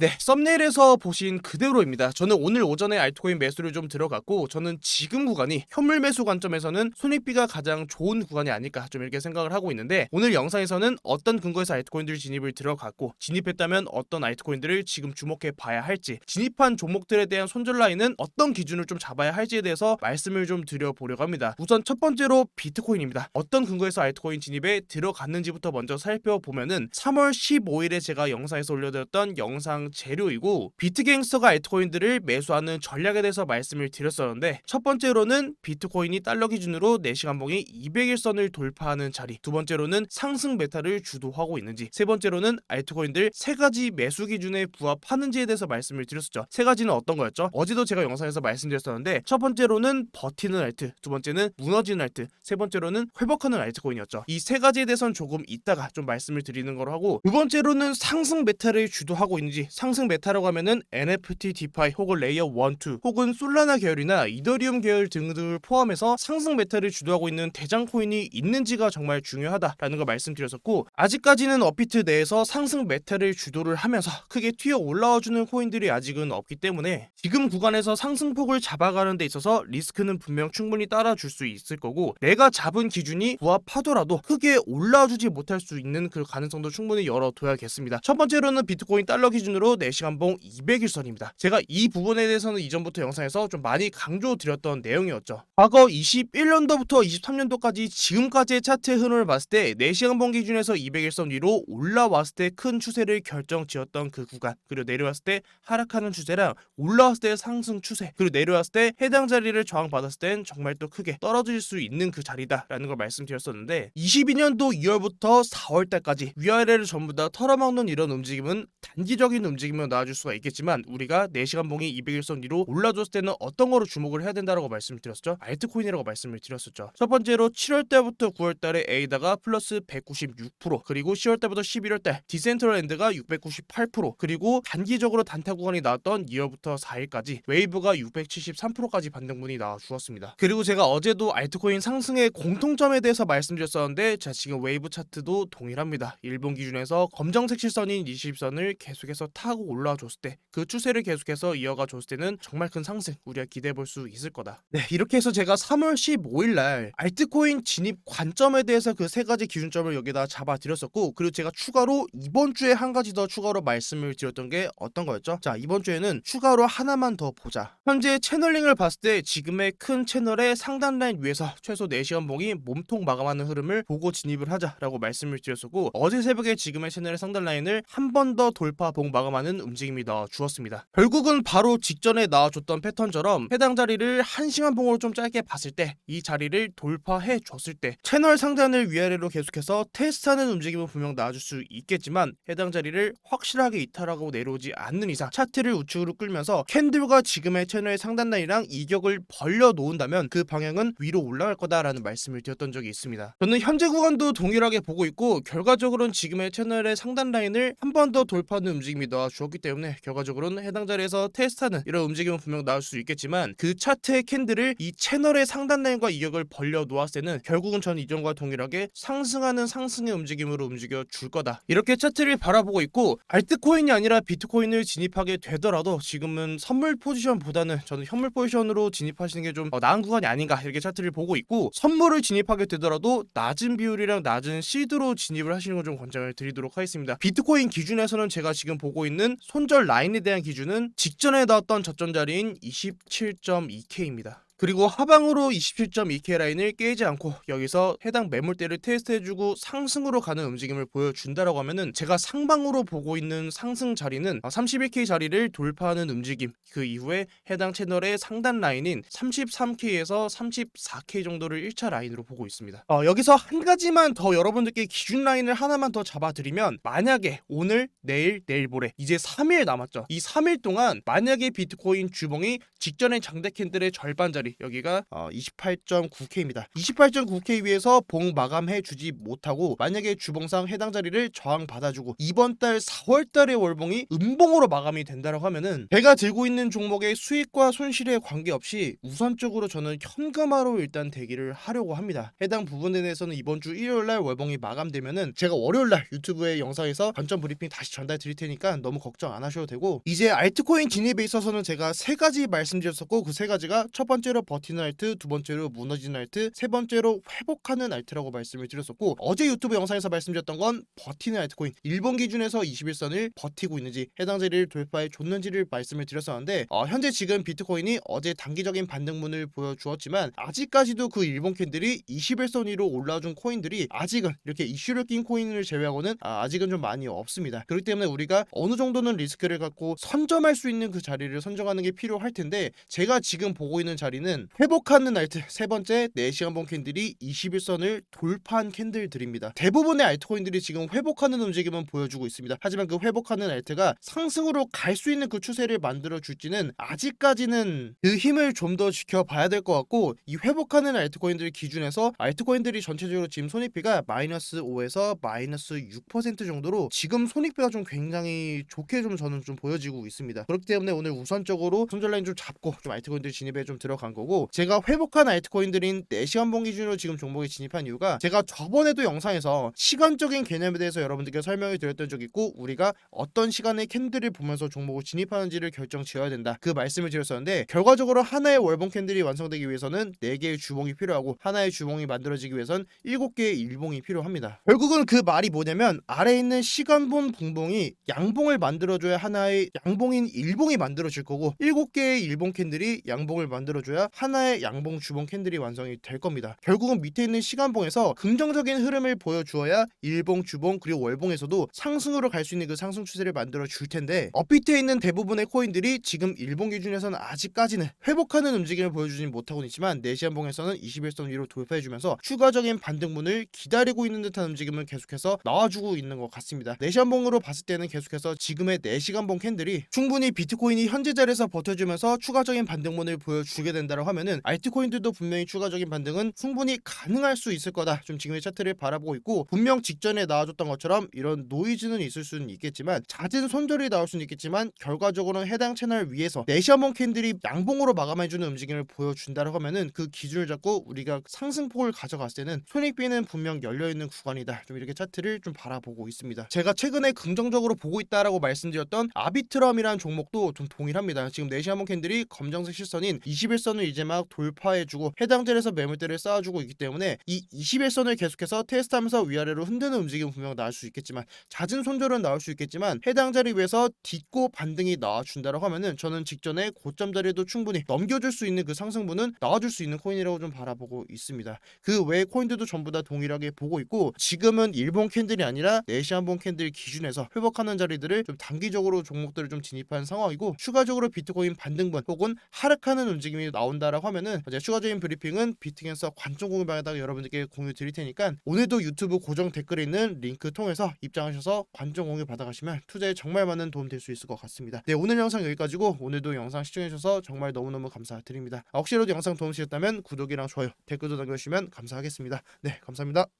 네, 썸네일에서 보신 그대로입니다. 저는 오늘 오전에 알트코인 매수를 좀 들어갔고, 저는 지금 구간이 현물 매수 관점에서는 손익비가 가장 좋은 구간이 아닐까 좀 이렇게 생각을 하고 있는데, 오늘 영상에서는 어떤 근거에서 알트코인들 진입을 들어갔고, 진입했다면 어떤 알트코인들을 지금 주목해 봐야 할지, 진입한 종목들에 대한 손절 라인은 어떤 기준을 좀 잡아야 할지에 대해서 말씀을 좀 드려보려고 합니다. 우선 첫 번째로 비트코인입니다. 어떤 근거에서 알트코인 진입에 들어갔는지부터 먼저 살펴보면은 3월 15일에 제가 영상에서 올려드렸던 영상 재료이고, 비트갱스터가 알트코인들을 매수하는 전략에 대해서 말씀을 드렸었는데, 첫 번째로는 비트코인이 달러 기준으로 4시간 봉이 200일선을 돌파하는 자리, 두 번째로는 상승 메타를 주도하고 있는지, 세 번째로는 알트코인들 세 가지 매수 기준에 부합하는지에 대해서 말씀을 드렸었죠. 세 가지는 어떤 거였죠? 어제도 제가 영상에서 말씀드렸었는데, 첫 번째로는 버티는 알트, 두 번째는 무너지는 알트, 세 번째로는 회복하는 알트코인이었죠. 이 세 가지에 대해서는 조금 이따가 좀 말씀을 드리는 거로 하고, 두 번째로는 상승 메타를 주도하고 있는지, 상승 메타라고 하면은 NFT, 디파이 혹은 레이어 1, 2 혹은 솔라나 계열이나 이더리움 계열 등등을 포함해서 상승 메타를 주도하고 있는 대장 코인이 있는지가 정말 중요하다라는 걸 말씀드렸었고, 아직까지는 업비트 내에서 상승 메타를 주도를 하면서 크게 튀어 올라와주는 코인들이 아직은 없기 때문에 지금 구간에서 상승폭을 잡아가는 데 있어서 리스크는 분명 충분히 따라줄 수 있을 거고, 내가 잡은 기준이 부합하더라도 크게 올라와주지 못할 수 있는 그 가능성도 충분히 열어둬야겠습니다. 첫 번째로는 비트코인 달러 기준으로 4시간 봉 200일선입니다. 제가 이 부분에 대해서는 이전부터 영상에서 좀 많이 강조드렸던 내용이었죠. 과거 21년도부터 23년도까지 지금까지의 차트의 흐름을 봤을 때 4시간 봉 기준에서 200일선 위로 올라왔을 때 큰 추세를 결정지었던 그 구간, 그리고 내려왔을 때 하락하는 추세랑 올라왔을 때 상승 추세, 그리고 내려왔을 때 해당 자리를 저항받았을 땐 정말 또 크게 떨어질 수 있는 그 자리다라는 걸 말씀드렸었는데, 22년도 2월부터 4월달까지 위아래를 전부 다 털어먹는 이런 움직임은 단기적인 움직임으로 나와줄 수가 있겠지만, 우리가 4시간 봉이 200일선 위로 올라줬을 때는 어떤 거로 주목을 해야 된다라고 말씀을 드렸죠? 알트코인이라고 말씀을 드렸었죠. 첫 번째로 7월달부터 9월달에 에이다가 플러스 196%, 그리고 10월달부터 11월달 디센트럴랜드가 698%, 그리고 단기적으로 단타 구간이 나왔던 2월부터 4일까지 웨이브가 673%까지 반등분이 나와 주었습니다. 그리고 제가 어제도 알트코인 상승의 공통점에 대해서 말씀드렸었는데, 자, 지금 웨이브 차트도 동일합니다. 일본 기준에서 검정색 실선인 20선을 계속해서 타고 올라와 줬을 때, 그 추세를 계속해서 이어가 줬을 때는 정말 큰 상승 우리가 기대해 볼 수 있을 거다. 네, 이렇게 해서 제가 3월 15일날 알트코인 진입 관점에 대해서 그 세 가지 기준점을 여기다 잡아 드렸었고, 그리고 제가 추가로 이번 주에 한 가지 더 추가로 말씀을 드렸던 게 어떤 거였죠? 자, 이번 주에는 추가로 하나만 더 보자. 현재 채널링을 봤을 때 지금의 큰 채널의 상단 라인 위에서 최소 4시간 봉이 몸통 마감하는 흐름을 보고 진입을 하자라고 말씀을 드렸었고, 어제 새벽에 지금의 채널의 상단 라인을 한 번 더 돌파 봉 마감하는 움직임이 나와 주었습니다. 결국은 바로 직전에 나와줬던 패턴처럼 해당 자리를 1시간 봉으로 좀 짧게 봤을 때, 이 자리를 돌파해 줬을 때 채널 상단을 위아래로 계속해서 테스트하는 움직임은 분명 나와줄 수 있겠지만, 해당 자리를 확실하게 이탈하고 내려오지 않는 이상 차트를 우측으로 끌면서 캔들과 지금의 채널의 상단 라인이랑 이격을 벌려 놓은다면 그 방향은 위로 올라갈 거다라는 말씀을 드렸던 적이 있습니다. 저는 현재 구간도 동일하게 보고 있고, 결과적으로는 지금의 채널의 상단 라인을 한 번 더 돌파하는 움직임이 나와 주었기 때문에 결과적으로는 해당 자리에서 테스트하는 이런 움직임은 분명 나올 수 있겠지만, 그 차트의 캔들을 이 채널의 상단 라인과 이격을 벌려 놓았을 때는 결국은 저는 이전과 동일하게 상승하는 상승의 움직임으로 움직여 줄 거다, 이렇게 차트를 바라보고 있고, 알트코인이 아니라 비트코인을 진입하게 되더라도 지금은 선물 포지션보다는 저는 현물 포지션으로 진입하시는 게 좀 나은 구간이 아닌가, 이렇게 차트를 보고 있고, 선물을 진입하게 되더라도 낮은 비율이랑 낮은 시드로 진입을 하시는 걸 좀 권장을 드리도록 하겠습니다. 비트코인 기준에서는 제가 지금 보고 있는 손절 라인에 대한 기준은 직전에 나왔던 저점 자리인 27.2K입니다. 그리고 하방으로 27.2K 라인을 깨지 않고 여기서 해당 매물대를 테스트해주고 상승으로 가는 움직임을 보여준다라고 하면은, 제가 상방으로 보고 있는 상승 자리는 31K 자리를 돌파하는 움직임, 그 이후에 해당 채널의 상단 라인인 33K에서 34K 정도를 1차 라인으로 보고 있습니다. 여기서 한 가지만 더 여러분들께 기준 라인을 하나만 더 잡아드리면, 만약에 오늘, 내일, 내일 모레 이제 3일 남았죠. 이 3일 동안 만약에 비트코인 주봉이 직전의 장대 캔들의 절반 자리, 대비 여기가 28.9K입니다. 28.9K 위에서 봉 마감해 주지 못하고 만약에 주봉상 해당 자리를 저항 받아주고 이번 달 4월 달에 월봉이 음봉으로 마감이 된다고 하면은 제가 들고 있는 종목의 수익과 손실에 관계없이 우선적으로 저는 현금화로 일단 대기를 하려고 합니다. 해당 부분에 대해서는 이번 주 일요일 날 월봉이 마감되면은 제가 월요일 날 유튜브의 영상에서 관점 브리핑 다시 전달 드릴 테니까 너무 걱정 안 하셔도 되고, 이제 알트코인 진입에 있어서는 제가 세 가지 말씀드렸었고 그 세 가지가 첫 번째로 버티는 알트, 두 번째로 무너지는 알트, 세 번째로 회복하는 알트라고 말씀을 드렸었고, 어제 유튜브 영상에서 말씀드렸던 건 버티는 알트코인 일본 기준에서 21선을 버티고 있는지 해당 자리를 돌파해 줬는지를 말씀을 드렸었는데, 현재 지금 비트코인이 어제 단기적인 반등문을 보여주었지만 아직까지도 그 일본 캔들이 21선 위로 올라준 코인들이 아직은 이렇게 이슈를 낀 코인을 제외하고는 아직은 좀 많이 없습니다. 그렇기 때문에 우리가 어느 정도는 리스크를 갖고 선점할 수 있는 그 자리를 선정하는 게 필요할 텐데, 제가 지금 보고 있는 자리는 회복하는 알트 세 번째 4시간 봉 캔들이 21선을 돌파한 캔들들입니다. 대부분의 알트코인들이 지금 회복하는 움직임은 보여주고 있습니다. 하지만 그 회복하는 알트가 상승으로 갈 수 있는 그 추세를 만들어 줄지는 아직까지는 그 힘을 좀 더 지켜봐야 될 것 같고, 이 회복하는 알트코인들 기준에서 알트코인들이 전체적으로 지금 손익비가 마이너스 5에서 마이너스 6% 정도로 지금 손익비가 좀 굉장히 좋게 좀 저는 좀 보여지고 있습니다. 그렇기 때문에 오늘 우선적으로 손절라인 좀 잡고 좀 알트코인들 진입에 좀 들어간 거고, 제가 회복한 알트코인들인 4시간 봉 기준으로 지금 종목에 진입한 이유가, 제가 저번에도 영상에서 시간적인 개념에 대해서 여러분들께 설명을 드렸던 적이 있고, 우리가 어떤 시간에 캔들을 보면서 종목을 진입하는지를 결정 지어야 된다 그 말씀을 드렸었는데, 결과적으로 하나의 월봉 캔들이 완성되기 위해서는 4개의 주봉이 필요하고 하나의 주봉이 만들어지기 위해선 7개의 일봉이 필요합니다. 결국은 그 말이 뭐냐면, 아래에 있는 시간봉 붕봉이 양봉을 만들어줘야 하나의 양봉인 일봉이 만들어질 거고, 7개의 일봉 캔들이 양봉을 만들어줘야 하나의 양봉 주봉 캔들이 완성이 될 겁니다. 결국은 밑에 있는 시간봉에서 긍정적인 흐름을 보여주어야 일봉, 주봉 그리고 월봉에서도 상승으로 갈 수 있는 그 상승 추세를 만들어 줄 텐데, 업비트에 있는 대부분의 코인들이 지금 일봉 기준에서는 아직까지는 회복하는 움직임을 보여주진 못하고 있지만 4시간 봉에서는 21선 위로 돌파해주면서 추가적인 반등문을 기다리고 있는 듯한 움직임을 계속해서 나와주고 있는 것 같습니다. 4시간 봉으로 봤을 때는 계속해서 지금의 4시간 봉 캔들이 충분히 비트코인이 현재 자리에서 버텨주면서 추가적인 반등문을 보여주게 된다고 하면은 알트코인들도 분명히 추가적인 반등은 충분히 가능할 수 있을 거다. 좀 지금의 차트를 바라보고 있고, 분명 직전에 나와줬던 것처럼 이런 노이즈는 있을 수는 있겠지만, 잦은 손절이 나올 수는 있겠지만, 결과적으로는 해당 채널 위에서 4시간 봉 캔들이 양봉으로 마감해주는 움직임을 보여준다고 하면은 그 기준을 잡고 우리가 상승폭을 가져갔을 때는 손익비는 분명 열려있는 구간이다. 좀 이렇게 차트를 좀 바라보고 있습니다. 제가 최근에 긍정적으로 보고 있다라고 말씀드렸던 아비트럼이라는 종목도 좀 동일합니다. 지금 4시간 봉 캔들이 검정색 실선인 21선을 이제 막 돌파해주고 해당 자리에서 매물대를 쌓아주고 있기 때문에 이 21선을 계속해서 테스트하면서 위아래로 흔드는 움직임은 분명 나올 수 있겠지만, 잦은 손절은 나올 수 있겠지만, 해당 자리 위에서 딛고 반등이 나와준다라고 하면은 저는 직전에 고점 자리도 충분히 넘겨줄 수 있는 그 상승분은 나와줄 수 있는 코인이라고 좀 바라보고 있습니다. 그 외의 코인들도 전부 다 동일하게 보고 있고, 지금은 일본 캔들이 아니라 4시간 봉 캔들 기준에서 회복하는 자리들을 좀 단기적으로 종목들을 좀 진입한 상황이고, 추가적으로 비트코인 반등분 혹은 하락하는 움직임이 나온다라고 하면은 제가 추가적인 브리핑은 비트캔서 관점 공유방에다가 여러분들께 공유 드릴 테니까, 오늘도 유튜브 고정 댓글에 있는 링크 통해서 입장하셔서 관점 공유 받아가시면 투자에 정말 많은 도움 될 수 있을 것 같습니다. 네, 오늘 영상 여기까지고, 오늘도 영상 시청해주셔서 정말 너무너무 감사드립니다. 혹시라도 영상 도움 주셨다면 구독이랑 좋아요, 댓글도 남겨주시면 감사하겠습니다. 네, 감사합니다.